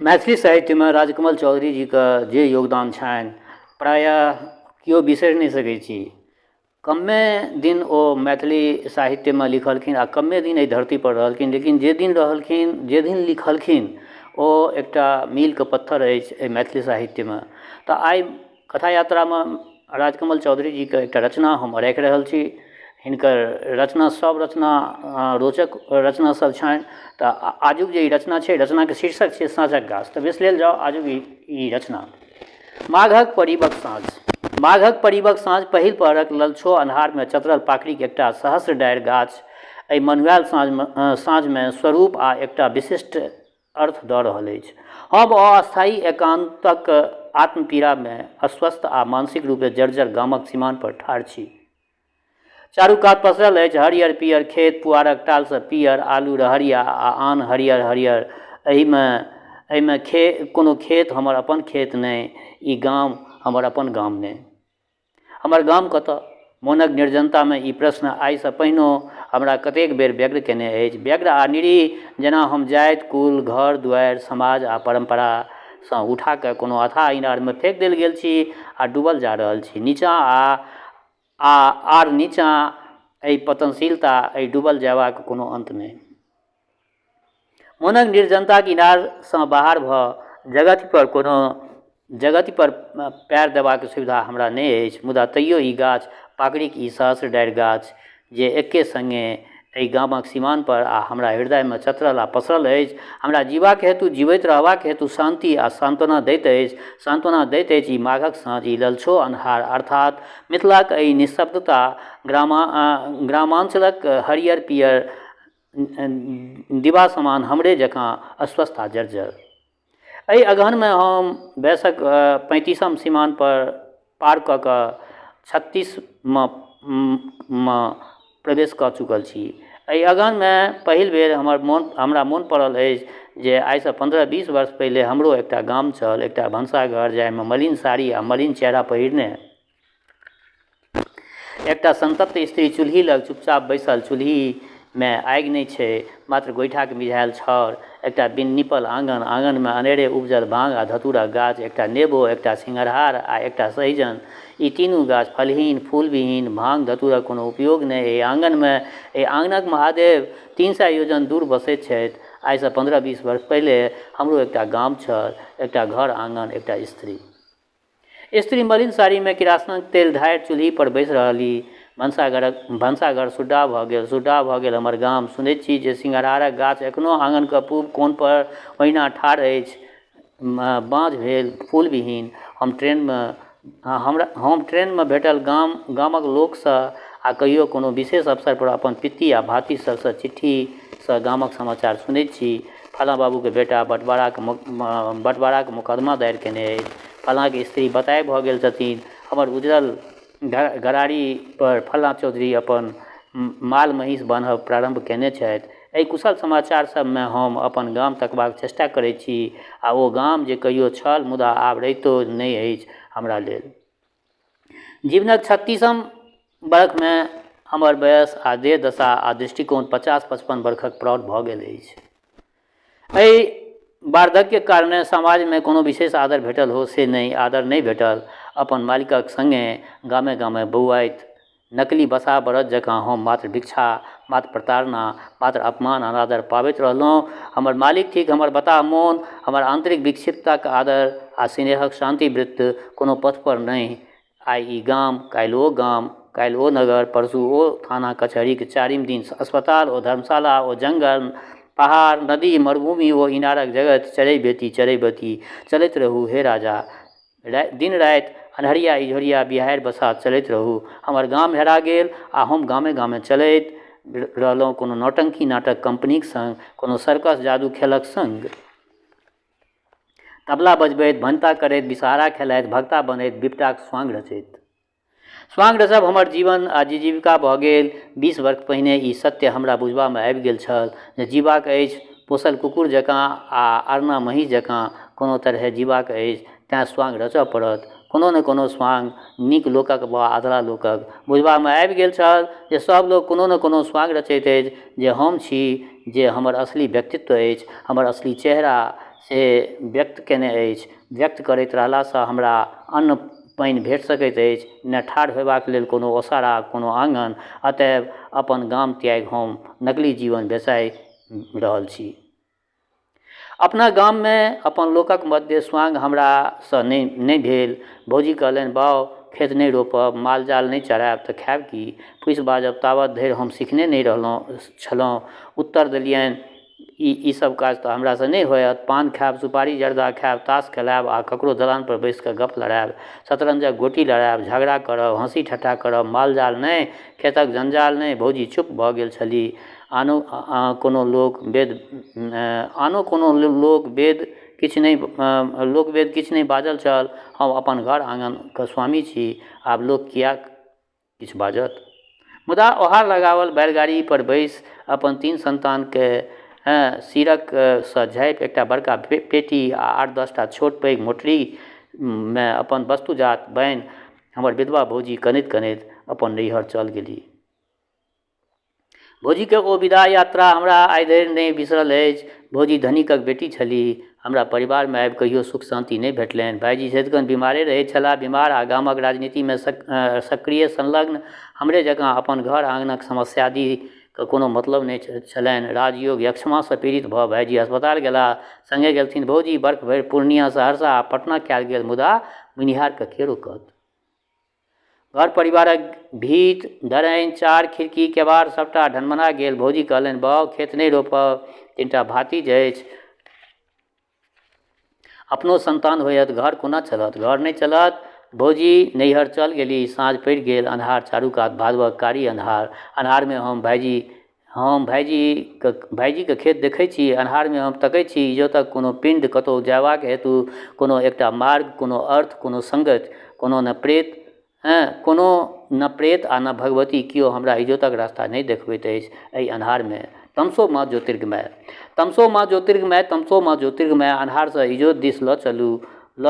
मैथिली साहित्य में राजकमल चौधरी जी का जे योगदान छनि प्रायः केओ बिसरि नहि सकै छी। कमे दिन ओ मैथिली साहित्य में लिखलखिन आ कमे दिन एहि धरती पर रहलखिन, लेकिन जे दिन रहलखिन, जे दिन लिखलखिन ओ एकटा मील के पत्थर अछि एहि मैथिली साहित्य में। तऽ आइ कथा यात्रा में राजकमल चौधरी जी के एकटा रचना हम राखि रहल छी। हिनकर रचना सब रचना रोचक रचना सब छनि। तऽ आजुक जे ई रचना छै, रचना के शीर्षक छै साँझक गाछ। तऽ बेस लेल जाउ आजुक ई रचना। माघक परीबक साँझ। माघक परीबक साँझ पहिल पहरक ललछो अन्हार में चतरल पाकड़िक एकटा सहस्र डारि गाछ एहि मनुआयल साँझ में स्वरूप आ एकटा विशिष्ट अर्थ दऽ रहल अछि। हम अस्थायी एकांतक आत्मपीड़ा में अस्वस्थ आ मानसिक रूपे जर्जर गामक सीमान पर ठाढ़ छी। चारू कात पसरल अछि हरियर पियर खेत, पुआरक टाल से पियर आलू रहरिया आ आन हरियर हरियर। एहिमे कोनो खेत हमर अपन खेत नहि, ई गाम हमर अपन गाम नहि। हमर गाम कतऽ? मोनक निर्जनता में ई प्रश्न आइसँ पहिनो हमरा कतेक बेर व्यग्र केने अछि। व्यग्र आ निरीह, जेना हम जाति कुल घर दुआरि समाज आ परम्परासँ उठा कऽ कोनो अथाह इनार में फेंक देल गेल छी आ डूबल जा रहल छी। नीचाँ आर नीचाँ एहि पतनशीलता, एहि डूबल जयबाक कोनो अंत नहि। मोनक निर्जनताक इनारसँ बाहर भऽ जगति पर पैर देबाक सुविधा हमरा नहि अछि। मुदा तैयो ई गाछ पाकड़िक, ई सहस्र डारि गाछ जे एके संगे एहि गामक सीमान पर आ हमरा हृदय में चतरल आ पसरल अछि, हमरा जीवाक हेतु, जीवैत रहबाक हेतु शांति आ सांत्वना दैत अछि। सांत्वना दैत अछि ई माघक साँझ, ई ललछो अन्हार, अर्थात मिथिलाक एहि निःशब्दता, ग्रामांचलक हरियर पियर दिवा समान हमरे जकाँ अस्वस्थ आ जर्जर। एहि अगहन में हम बैसक 35म सीमान पर पार कऽ कऽ 36 में प्रवेश कऽ चुकल छी। एहि अगहन में पहिल बेर हमरा मोन पड़ल अछि जे आइसँ 15-20 वर्ष पहिले हमरो एकटा गाम छल, एकटा भनसाघर, जाहिमे मलिन साड़ी आ मलिन चेहरा पहिरने एकटा संतप्त स्त्री चूल्ही लग चुपचाप बैसल। चूल्ही में आगि नहि छै, मात्र गोइठाक मिझायल छाउर। एकटा बिन निपल आँगन, आँगन में अनेरे उपजल भांग आ धतूरक गाछ, एकटा नेबो, एकटा सिंघार आ एकटा सहिजन। ई तीनू गाछ फलहीन, फूलविहीन, भांग धतूरक कोनो उपयोग नहि। एहि आँगन में, एहि आँगनक महादेव 300 योजन दूर बसैत छथि। आइसँ 15-20 वर्ष पहिले हमरो एकटा गाम छल, एकटा घर आँगन, एकटा स्त्री। स्त्री मलिन साड़ी में किरासनक तेल ढारि चूल्ही पर बैसि रहली। भनसाघर सुड्डा भऽ गेल हमर गाम। सुनैत छी जे सिंघारक गाछ एखनो आँगनक पूब कोन पर ओहिना ठाढ़ अछि, बाँझ भेल, फूलविहीन। हम ट्रेन में भेटल गामक लोकसँ आ कहियो कोनो विशेष अवसर पर अपन पित्ती आ भाती सबसँ चिट्ठीसँ गामक समाचार सुनैत छी। फलाँ बाबूके बेटा बँटवाराक मोकदमा दायर केने अछि, फलाँके स्त्री बताए भऽ गेल छथिन, हमर उजड़ल गरारी पर फलाँ चौधरी अपन माल महिष बान्हब प्रारंभ केने छथि। एहि कुशल समाचार सबमे हम अपन गाम तकबाक चेष्टा करैत छी, आ ओ गाम जे कहियो छल मुदा आब रहितो नहि अछि हमरा लेल। जीवनक 36म बरख में हमर वयस आ देह दशा आ दृष्टिकोण 50-55 बरखक प्रौढ़ भऽ गेल अछि। एहि वार्धक्यक कारणे समाज में कोनो विशेष आदर भेटल हो से नहि, आदर नहि भेटल। अपन मालिकक संगे गामे गामे बौआइत नकली बसा बरद जकाँ हम मात्र भिक्षा, मात्र प्रताड़ना, मात्र अपमान अनादर पाबैत रहलहुँ। हमर मालिक थिक, हमर बताह मोन, हमर आंतरिक विक्षिप्तताक आदर आ स्नेहक शांति वृत्त कोनो पथ पर नहि। आइ ई गाम, काल्हि ओ गाम, काल्हि ओ नगर, परसू ओ थाना कचहरीक चारिम दिन अस्पताल, ओ धर्मशाला, ओ जंगल, पहाड़, नदी, मरुभूमि, ओ इनारक जगत, चरैबेती चलैत रहू हे राजा। दिन राति अन्हरिया इजोरिया बिहाड़ि बसात चलैत रहू। हमर गाम हेरा गेल आ हम गामे गामे चलैत रहलहुँ, कोनो नौटंकी नाटक कंपनीक संग, कोनो सर्कस जादू खेलक संग। तबला बजबैत, भनता करैत, विषहारा खेलाइत, भगता बनैत, बिपटाक स्वांग रचैत। स्वांग रचब हमर जीवन आ जीविका भऽ गेल। 20 वर्ष पहिने ई सत्य हमरा बुझबामे आबि गेल छल जे जीबाक अछि पोसल कुकुर जकाँ आ अरना महिष जकाँ कोनो तरहे जीबाक अछि, तेँ स्वांग रचऽ पड़त। कोनो ने कोनो स्वांग, नीक लोकक वा अधला लोकक। बुझबामे आबि गेल छल जे सब लोक कोनो ने कोनो स्वांग रचैत अछि, जे हम छी, जे हमर असली व्यक्तित्व अछि, हमर असली चेहरा से व्यक्त केने अछि। व्यक्त करैत रहलासँ हमरा अन्न पानि भेट सकैत अछि, ने ठाढ़ होयबाक लेल कोनो ओसारा, कोनो आँगन। अतएव अपन गाम त्याग हम नकली जीवन बेसाय रहल छी। अपना गाममे अपन लोकक मध्य स्वांग हमरासँ नहि भेल। भौजी कहलनि, बाउ खेत नहि रोपब, माल जाल नहि चरायब तऽ खायब की? फूसि बाजब तावत धरि हम सिखने नहि छलहुँ। उत्तर देलियनि, ई सब काज तऽ हमरासँ नहि होयत। पान खायब, सुपारी जर्दा खायब, ताश खेलायब आ ककरो दलान पर बैसि कऽ गप लड़ायब, शतरंजक गोटी लड़ायब, झगड़ा करब, हँसी ठट्ठा करब, माल जाल नहि, खेतक जंजाल नहि। भौजी चुप भऽ गेल छलीह। आनो कोनो लोक वेद किछु नहि बाजल छल। हम अपन घर आँगनके स्वामी छी, आब लोक किया किछु बाजत। मुदा ओहार लगावल बैलगाड़ी पर बैसि अपन 3 संतानके सिरकसँ झाँपि एकटा बड़का पेटी आ 8-10 टा छोट पैघ मोटरीमे अपन वस्तुजात बान्हि हमर विधवा भौजी कनैत कनैत अपन नैहर चल गेली। भौजीके ओ विदा यात्रा हमरा आइ धरि नहि बिसरल अछि। भौजी धनिकक बेटी छलीह। हमरा परिवारमे आबि कहियो सुख शांति नहि भेटलनि। भाइजी सदिखन बीमारे रहैत छलाह। बीमार आ गामक राजनीतिमे सक्रिय संलग्न। हमरे जकाँ अपन घर आँगनक समस्यादिके कोनो मतलब नहि छलनि। राजयोग यक्षमासँ पीड़ित भऽ भाइजी अस्पताल गेलाह। सङ्गे गेलथिन भौजी। बर्ख भरि पूर्णिया, सहरसा आ पटना कयल गेल, मुदा मुनिहारके के रोकत। घर परिवारक भीत, धरैन, चार खिड़की, केबाड़ सबटा ढनमना गेल। भौजी कहलनि, बाउ खेत नहि रोपब, 3 टा भातिज अछि, अपनो संतान होयत, घर कोना चलत? घर नहि चलत। भौजी नैहर चल गेली। साँझ पड़ि गेल। अन्हार चारू कात भादवक कारी अन्हार। अन्हारमे हम भाइजीके खेत देखै छी। अन्हारमे हम तकै छी। इजोतक कोनो पिंड, कतहु जयबाक हेतु कोनो एकटा मार्ग, कोनो अर्थ, कोनो संगति, कोनो न प्रेत आ न भगवती। केओ हमरा इजोतक रास्ता नहि देखबैत अछि एहि अन्हारमे। तमसो माँ ज्योतिर्गमय, तमसो माँ ज्योतिर्गमय, तमसो माँ ज्योतिर्गमय। अन्हारसँ इजोत दिस लऽ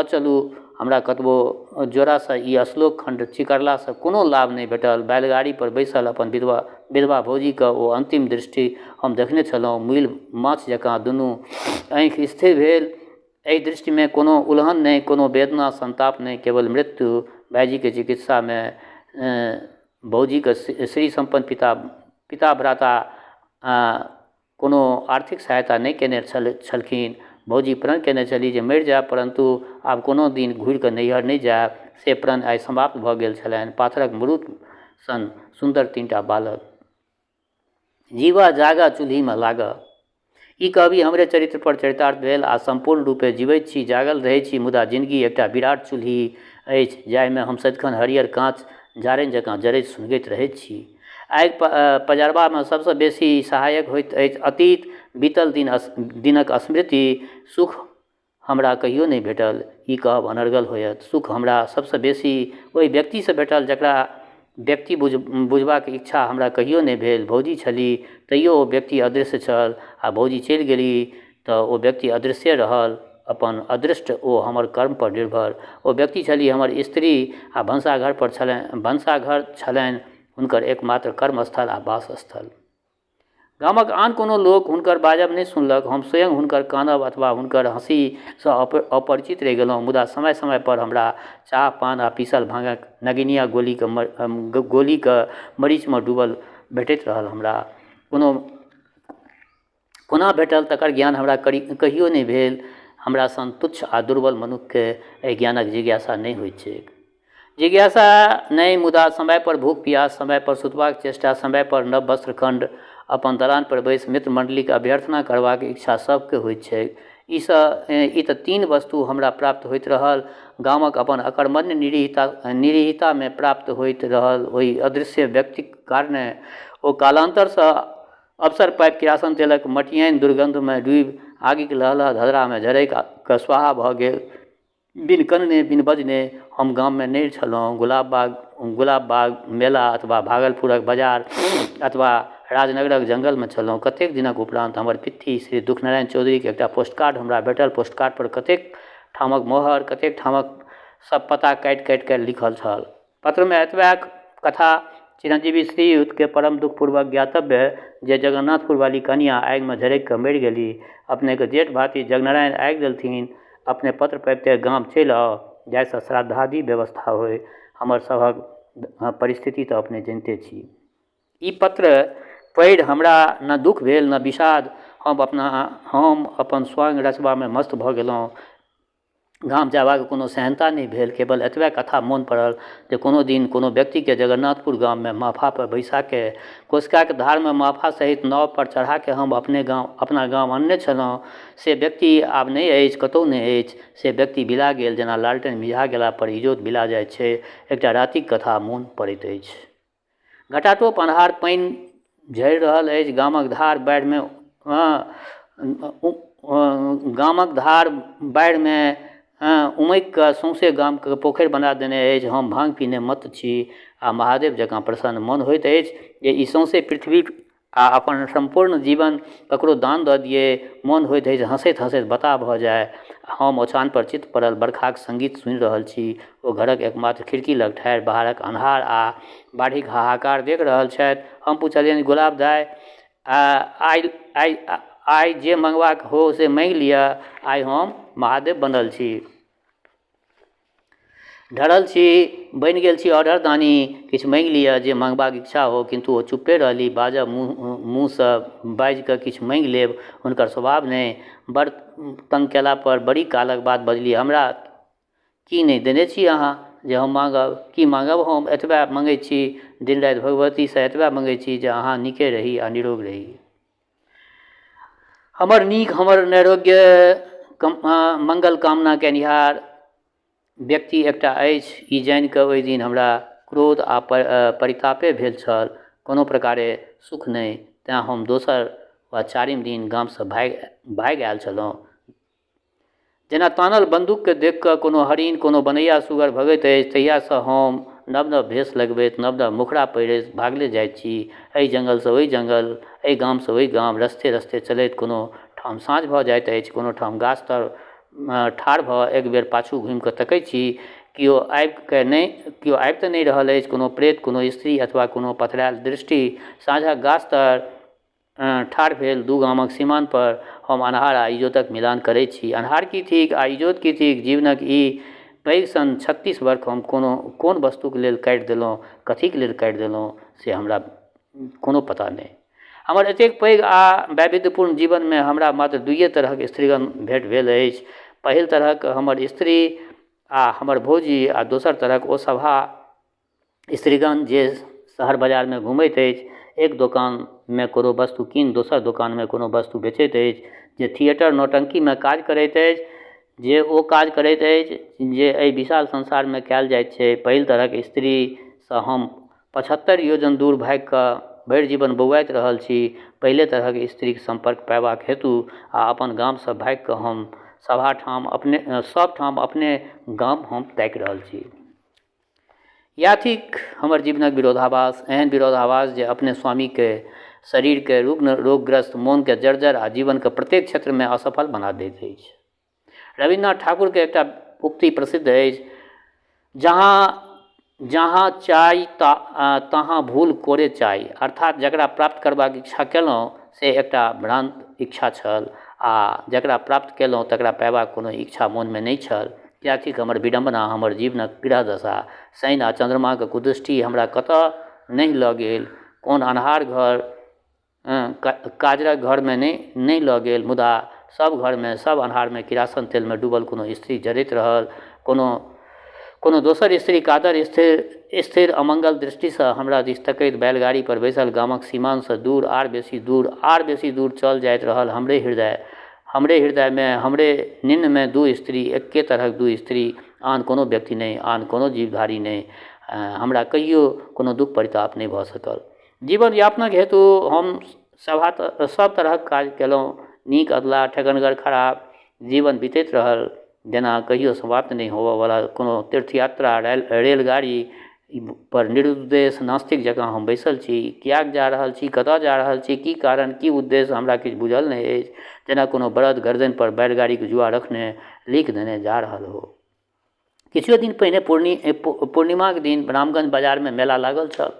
चलू। हमरा कतबो जोरासँ ई श्लोक खण्ड चिकरलासँ कोनो लाभ नहि भेटल। बैलगाड़ी पर बैसल अपन विधवा भौजीके ओ अंतिम दृष्टि हम देखने छलहुँ। मूल माछ जकाँ दुनू आँखि स्थिर भेल। एहि दृष्टिमे कोनो उल्हन नहि, कोनो वेदना, संताप नहि, केवल मृत्यु। भाइजीके चिकित्सामे भौजीके श्री संपन्न पिता भ्राता कोनो आर्थिक सहायता नहि केने छलखिन। भौजी प्रण केने छली जे मरि जायब, परन्तु आब कोनो दिन घुरि कऽ नैहर नहि जायब। से प्रण आइ समाप्त भऽ गेल छलनि। पाथरक मूर्त सन सुन्दर 3 टा बालक। जीवा जागा चूल्हीमे लागऽ। ई कवि हमरे चरित्र पर चरितार्थ भेल आ संपूर्ण रूपे जीवैत छी, जागल रहैत छी, मुदा जिंदगी एकटा विराट चूल्ही अछि जाहिमे हम सदिखन हरियर काँच जारनि जकाँ जरैत सुनगैत रहैत छी। आगि पजारबामे सबसँ बेसी सहायक होइत अछि अतीत, बीतल दिनक स्मृति। सुख हमरा कहियो नहि भेटल, ई कहब अनर्गल होयत। सुख हमरा सबसँ बेसी ओहि व्यक्तिसँ भेटल जकरा व्यक्ति बुझबाक इच्छा हमरा कहियो नहि भेल। भौजी छलीह, तैयो ओ व्यक्ति अदृश्य छल, आ भौजी चलि गेली तऽ ओ व्यक्ति अदृश्ये रहल। अपन अदृष्ट ओ हमर कर्म पर निर्भर। ओ व्यक्ति छलीह हमर स्त्री, आ भनसाघर छलनि हुनकर एकमात्र कर्मस्थल आ वासस्थल। गामक आन कोनो लोक हुनकर बाजब नहि सुनलक। हम स्वयं हुनकर कानब अथवा हुनकर हँसीसँ अपरिचित रहि गेलहुँ। मुदा समय समय पर हमरा चाह, पान आ पीसल भाँगक नगिनिया गोलीके मरीचमे डूबल भेटैत रहल। हमरा कोना भेटल तकर ज्ञान हमरा कहियो नहि भेल। हमरा सन तुच्छ आ दुर्बल मनुष्यके एहि ज्ञानक जिज्ञासा नहि होइत छैक। जिज्ञासा नहि, मुदा समय पर भूख प्यास, समय पर सुतबाक चेष्टा, समय पर नव वस्त्रखंड, अपन दलान पर बैसि मित्र मंडलीके अभ्यर्थना करबाक इच्छा सबके होइत छैक। ई तऽ 3 वस्तु हमरा प्राप्त होइत रहल। गामक अपन अकर्मण्य निरीहतामे प्राप्त होइत रहल ओहि अदृश्य व्यक्तिक कारणे। ओ कालांतरसँ अवसर पाबि किरासन तेलक मटियाइन दुर्गंधमे डूबि आगिक लहलह धधरामे झरकि कऽ स्वाहा भऽ गेल। बिन कनने बिन बजने हम गाममे नहि छलहुँ। गुलाब बाग मेला अथवा भागलपुरक बाजार अथवा राजनगरक जंगलमे छलहुँ। कतेक दिनक उपरान्त हमर पित्ती श्री दुखनारायण चौधरीके एकटा पोस्टकार्ड हमरा भेटल। पोस्टकार्ड पर कतेक ठामक मोहर, कतेक ठामक सब पता काटि काटि कऽ लिखल छल। पत्रमे एतबा कथा चिरंजीवी श्रीयुत के परम दुखपूर्वक ज्ञातव्य जे जगन्नाथपुर वाली कन्या आगि में झरकि कऽ मरि गेली। अपने के जेठ भाती जगनारायण आगि देलथिन। अपने पत्र पाबिते गाम चलि आउ जाहिसँ श्राद्धादि व्यवस्था होय। हमर सभक परिस्थिति तऽ अपने जनिते छी। ई पत्र पढ़ि हमरा न दुख भेल न विषाद। हम अपन स्वयं रचबामे मस्त भऽ गेलहुँ। गाम जयबाक कोनो सेहनता नहि भेल। केवल एतबे कथा मोन पड़ल जे कोनो दिन कोनो व्यक्तिके जगन्नाथपुर गाममे माफा पर बैसा के कोशिकाक धारमे माफा सहित नाव पर चढ़ा के हम अपना गाम अनने छलहुँ। से व्यक्ति आब नहि अछि, कतहु नहि अछि। से व्यक्ति बिला गेल जेना लालटेन मिझा गेला पर इजोत बिला जाइत छै। एकटा रातिक कथा मोन पड़ैत अछि। घटाटोप अन्हार पानि झड़ि रहल अछि। गामक धार बाढ़िमे उमैक कऽ सौंसे गामके पोखरि बना देने अछि। हम भांग पीने मत छी आ महादेव जकाँ प्रसन्न मन होइत अछि जे ई सौंसे पृथ्वी आ अपन सम्पूर्ण जीवन ककरो दान दऽ दिए। मोन होइत अछि हँसैत हँसैत बता भऽ जाय। हम ओछान पर चित्त पड़ल बरखाक संगीत सुनि रहल छी। ओ घरक एकमात्र खिड़की लग ठाढ़ि बाहरक अन्हार आ बाढ़िक हाहाकार देख रहल छथि। हम पुछलियनि, गुलाब दाइ, आइ जे मंगबाक हो से माँगि लिअ। आइ हम महादेव बनल छी, ढरल छी, बनि गेल छी ऑर्डर दानी। किछु माँगि लिअ जे मंगबाक इच्छा हो। किन्तु ओ चुप्पे रहली। बाजब मुँहसँ बाजि कऽ किछु माँगि लेब हुनकर स्वभाव नहि। बड़ तंग केला पर बड़ी कालक बाद बजली, हमरा की नहि देने छी अहाँ जे हम माँगब? की माँगब हम? एतबे माँगै छी, दिन राति भगवतीसँ एतबे माँगै छी जे अहाँ नीके रही आ निरोग रही। हमर नीक, हमर नैरोग्य मंगल कामना केनिहार व्यक्ति एकटा अछि। ई जानि कऽ ओहि दिन हमरा क्रोध आ परितापे भेल छल, कोनो प्रकारे सुख नहि। तेँ हम दोसर वा चारिम दिन गामसँ भागि आयल छलहुँ। जेना तानल बन्दूकके देखि कऽ कोनो हरिन, कोनो बनैया सुगर भगैत अछि, तहियासँ हम नव नव भेष लगबैत, नव नव मुखड़ा पहिरैत भागले जाइत छी। एहि जंगलसँ ओहि जंगल, एहि गामसँ ओहि गाम, रस्ते रस्ते चलैत। कोनो ठाम साँझ भऽ जाइत अछि, कोनो ठाम गाछ तर ठाढ़ भऽ एक बेर पाछू घुमि कऽ तकैत छी, केओ आबि तऽ नहि रहल अछि। कोनो प्रेत, कोनो स्त्री अथवा कोनो पथरायल दृष्टि। साँझक गाछ तर ठाढ़ भेल दू गामक सीमान पर हम अन्हार आ इजोतक मिलान करैत छी। अन्हार की थिक आ इजोत की थिक? जीवनक ई पैघ सन 36 वर्ष हम कोन वस्तुक लेल काटि देलहुँ, कथीक लेल काटि देलहुँ से हमरा कोनो पता नहि। हमर एतेक पैघ आ वैविध्यपूर्ण जीवनमे हमरा मात्र दुइये तरहक स्त्रीगण भेँट भेल अछि। पहिल तरहक हमर स्त्री आ हमर भौजी, आ दोसर तरहक ओ सभा स्त्रीगण जे शहर बाजारमे घुमैत अछि। एक दोकानमे कोनो वस्तु कीन दोसर दोकानमे कोनो वस्तु बेचैत अछि, जे थिएटर नौटंकीमे काज करैत अछि, जे ओ काज करैत अछि जे एहि विशाल संसारमे कयल जाइत छै। पहिल तरहक स्त्रीसँ हम 75 योजन दूर भागि कऽ भरि जीवन बौआइत रहल छी। पहिले तरहक स्त्रीक संपर्क पयबाक हेतु आ अपन गामसँ भागि कऽ हम सबठाम अपने गाम हम ताकि रहल छी। या थिक हमर जीवनक विरोधाभास, एहन विरोधाभास जे अपने स्वामीके शरीरके रुग्ण रोगग्रस्त, मोनके जर्जर आ जीवनके प्रत्येक क्षेत्रमे असफल बना दैत अछि। रविन्द्रनाथ ठाकुरके एकटा उक्ति प्रसिद्ध अछि, जहाँ चाय तहाँ भूल कोरे चाय। अर्थात जकरा प्राप्त करबाक इच्छा केलहुँ से एकटा भ्रान्त इच्छा छल, आ जकरा प्राप्त केलहुँ तकरा पयबाक कोनो इच्छा मोनमे नहि छल। या थिक हमर विडम्बना, हमर जीवनक गृहदशा। शनि आ चन्द्रमाके कुदृष्टि हमरा कतऽ नहि लऽ गेल, कोन अन्हार घर काजरक घरमे नहि लऽ गेल। मुदा सब घरमे, सब अन्हारमे किरासन तेलमे डूबल कोनो स्त्री जरैत रहल। कोनो दोसर स्त्री कातर स्थिर अमंगल दृष्टिसँ हमरा दिस तकैत बैलगाड़ी पर बैसल गामक सीमानसँ दूर, आर बेसी दूर चल जाइत रहल। हमरे हृदयमे, हमरे निन्नमे दू स्त्री, एक्के तरहक दू स्त्री, आन कोनो व्यक्ति नहि, आन कोनो जीवधारी नहि। हमरा कहियो कोनो दुख परिताप नहि भऽ सकल। जीवन यापनक हेतु हम सब तरहक काज केलहुँ, नीक अधला, ठेकनगर खराब। जीवन बीतैत रहल जेना कहियो समाप्त नहि होबयवला कोनो तीर्थयात्रा रेलगाड़ी पर निरुद्देश नास्तिक जकाँ हम बैसल छी। कियाक जा रहल छी, कतऽ जा रहल छी, की कारण, की उद्देश्य, हमरा किछु बुझल नहि अछि। जेना कोनो बड़द गर्दन पर बैलगाड़ीके जुआ रखने लिख देने जा रहल हो। किछुए दिन पहिने पूर्णिमाक दिन रामगंज बाजारमे मेला लागल छल।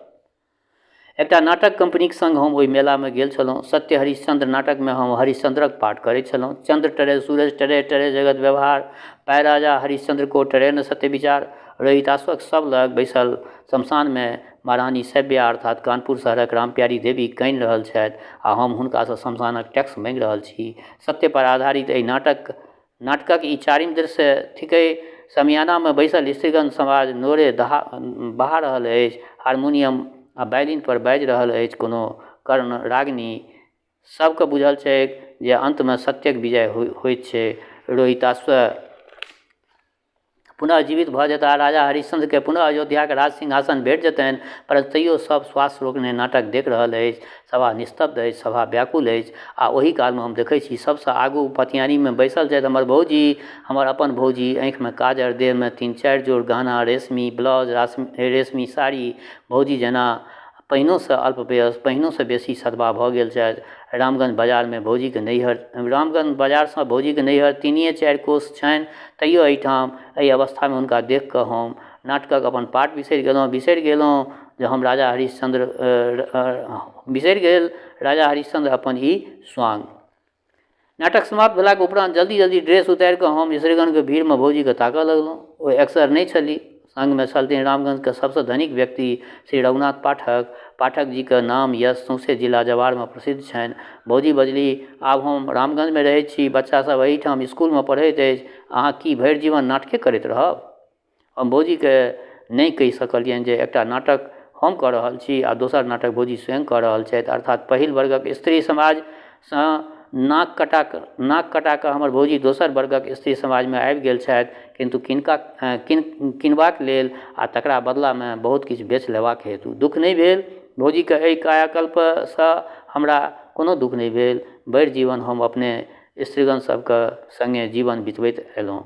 एकटा नाटक कंपनीक संग हम ओहि मेलामे गेल छलहुँ। सत्य हरिश्चंद्र नाटकमे हम हरिश्चंद्रक पाठ करैत छलहुँ। चंद्र टरे सूरज टरे टरे जगत व्यवहार, पाय राजा हरिश्चंद्र को टरे न सत्य विचार। रोहिताश्वक सब लग बैसल शमशानमे महारानी सभ्या अर्थात कानपुर शहरक रामप्यारी देवी कानि रहल छथि आ हम हुनकासँ शमशानक टैक्स मांगि रहल छी। सत्य पर आधारित एहि नाटकक ई चारिम दृश्य थिकै। समियानामे बैसल स्त्रीगण समाज नोरे बहा रहल अछि, हारमोनियम आ वायलिन पर बाजि रहल अछि कोनो कर्ण रागिनी। सबके बुझल छै जे अंतमे सत्यक विजय होइत छै। रोहिताश्व पुनः जीवित भऽ जेता, राजा हरिश्चंद्र के पुनः अयोध्या के राज सिंहासन भेट जेतनि, परंतु तैयो सब श्वास रोकने नाटक देख रहल अछि। सभा निस्तब्ध अछि, सभा व्याकुल अछि आ ओहि कालमे हम देखै छी सबसँ आगू पतियानीमे बैसल छथि हमर भौजी, हमर अपन भौजी। आँखिमे काजर, देहमे 3-4 जोड़ गहना, रेशमी ब्लाउज, रेशमी साड़ी। भौजी जेना पहिनोसँ अल्पवयस, पहिनोसँ बेसी सदबा भऽ गेल छथि। रामगंज बाजारमे भौजीके नैहर, रामगंज बाजारसँ भौजीके नैहर 3-4 कोस छनि। तैयो एहिठाम एहि अवस्थामे हुनका देखि कऽ हम नाटकक अपन पाठ बिसरि गेलहुँ जे हम राजा हरिश्चंद्र बिसरि गेल राजा हरिश्चंद्र अपन ई स्वांग। नाटक समाप्त भेलाक उपरान्त जल्दी जल्दी ड्रेस उतारि कऽ हम स्त्रीगणके भीड़मे भौजीके ताकऽ लगलहुँ। ओ अक्सर नहि छली, संगमे छलथिन रामगंजके सबसँ धनिक व्यक्ति श्री रघुनाथ पाठक जीके नाम यश सौंसे जिला जवारमे प्रसिद्ध छनि। भौजी बजली, आब हम रामगंजमे रहैत छी, बच्चासभ एहिठाम इसकुलमे पढ़ैत अछि, अहाँ की भरि जीवन नाटके करैत रहब? हम भौजीके नहि कहि सकलियनि जे एकटा नाटक हम कऽ रहल छी आ दोसर नाटक भौजी स्वयं कऽ रहल छथि। अर्थात पहिल वर्गक स्त्री समाजसँ नाक कटा कऽ हमर भौजी दोसर वर्गक स्त्री समाजमे आबि गेल छथि, किन्तु किनबाक लेल आ तकरा बदलामे बहुत किछु बेच लेबाक हेतु। दुख नहि भेल भौजीके एहि कायाकल्पसँ, हमरा कोनो दुख नहि भेल। भरि जीवन हम अपने स्त्रीगण सबके संगे जीवन बितबैत एलहुँ।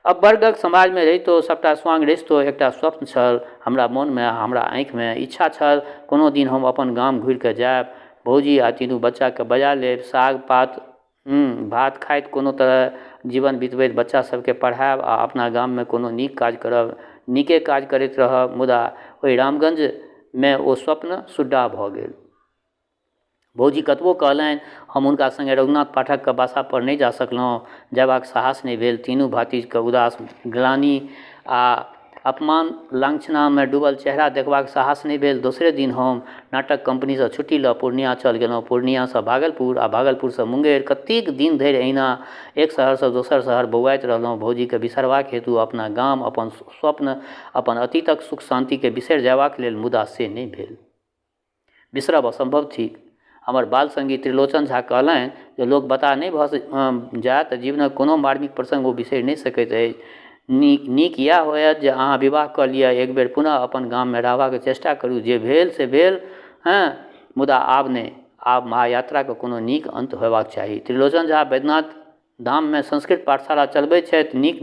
अब वर्गक समाजमे रहितो सबटा स्वांग रिश्तो एकटा स्वप्न छल हमरा मोनमे, हमरा आँखिमे। इच्छा छल कोनो दिन हम अपन गाम घुरि कऽ जायब, भौजी आ तीनू बच्चाके बजा लेब, साग भात खाइत कोनो तरह जीवन बितबैत बच्चा सबके पढ़ायब आ अपना गाममे कोनो नीक काज करब, नीके काज करैत रहब। मुदा ओहि रामगंजमे ओ स्वप्न सुड्डा भऽ गेल। भौजी कतबो कहलनि, हम हुनका संगे रघुनाथ पाठकके बासा पर नहि जा सकलहुँ, जयबाक साहस नहि भेल। तीनू भातिजके उदास, ग्लानि आ अपमान लांछनामे डूबल चेहरा देखबाक साहस नहि भेल। दोसरे दिन हम नाटक कंपनीसँ छुट्टी लऽ पूर्णिया चल गेलहुँ, पूर्णियासँ भागलपुर आ भागलपुरसँ मुंगेर। कतेक दिन धरि अहिना एक शहरसँ दोसर शहर बौआइत रहलहुँ, भौजीके बिसरबाक हेतु, अपना गाम, अपन स्वप्न, अपन अतीतक सुख शांतिके बिसरि जयबाक लेल। मुदा से नहि भेल। बिसरब असंभव थिक। हमर बाल संगी त्रिलोचन झा कहलनि जे लोक बता नहि भऽ जायत जीवनक कोनो मार्मिक प्रसंग ओ बिसरि नहि सकैत अछि। नीक इएह होयत जे अहाँ विवाह कऽ लिअ, एक बेर पुनः अपन गाममे रहबाक चेष्टा करू। जे भेल से भेल, मुदा आब नहि, आब महायात्राके कोनो नीक अंत होयबाक चाही। त्रिलोचन झा बैद्यनाथ धाममे संस्कृत पाठशाला चलबैत छथि, नीक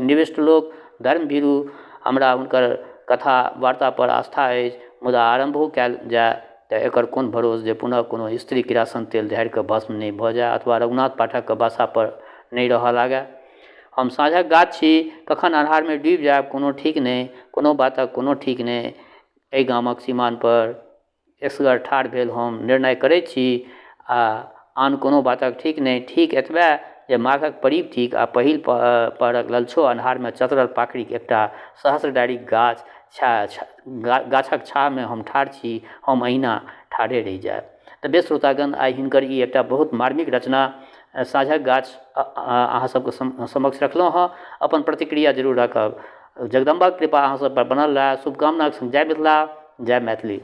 निविष्ट लोक, धर्मभीरू। हमरा हुनकर कथा वार्ता पर आस्था अछि, मुदा आरंभो कयल जाय तऽ एकर कोन भरोस जे पुनः कोनो स्त्री किरासन तेल ढारि कऽ भस्म नहि भऽ जाय अथवा रघुनाथ पाठकके बासा पर नहि रहऽ लागय। हम साँझक गाछ छी, कखन अन्हारमे डूबि जायब कोनो ठीक नहि, कोनो बातक कोनो ठीक नहि। एहि गामक सीमान पर एकसगर ठाढ़ भेल हम निर्णय करैत छी आ आन कोनो बातक ठीक नहि। ठीक एतबे जे माघक परीब थिक आ पहिल पहरक ललछो अन्हारमे चतरल पाकड़िक एकटा सहस्रडारिक गाछक छाहमे हम ठाढ़ छी, हम अहिना ठाढ़े रहि जायब। तऽ बेस श्रोतागण, आइ हिनकर ई एकटा बहुत मार्मिक रचना साँझक गाछ अहाँ सबके समक्ष रखलहुँ हँ। अपन प्रतिक्रिया जरूर रखब। जगदम्बाक कृपा अहाँ सब पर बनल रहै। शुभकामनाक संग जय मिथिला, जय मैथिली।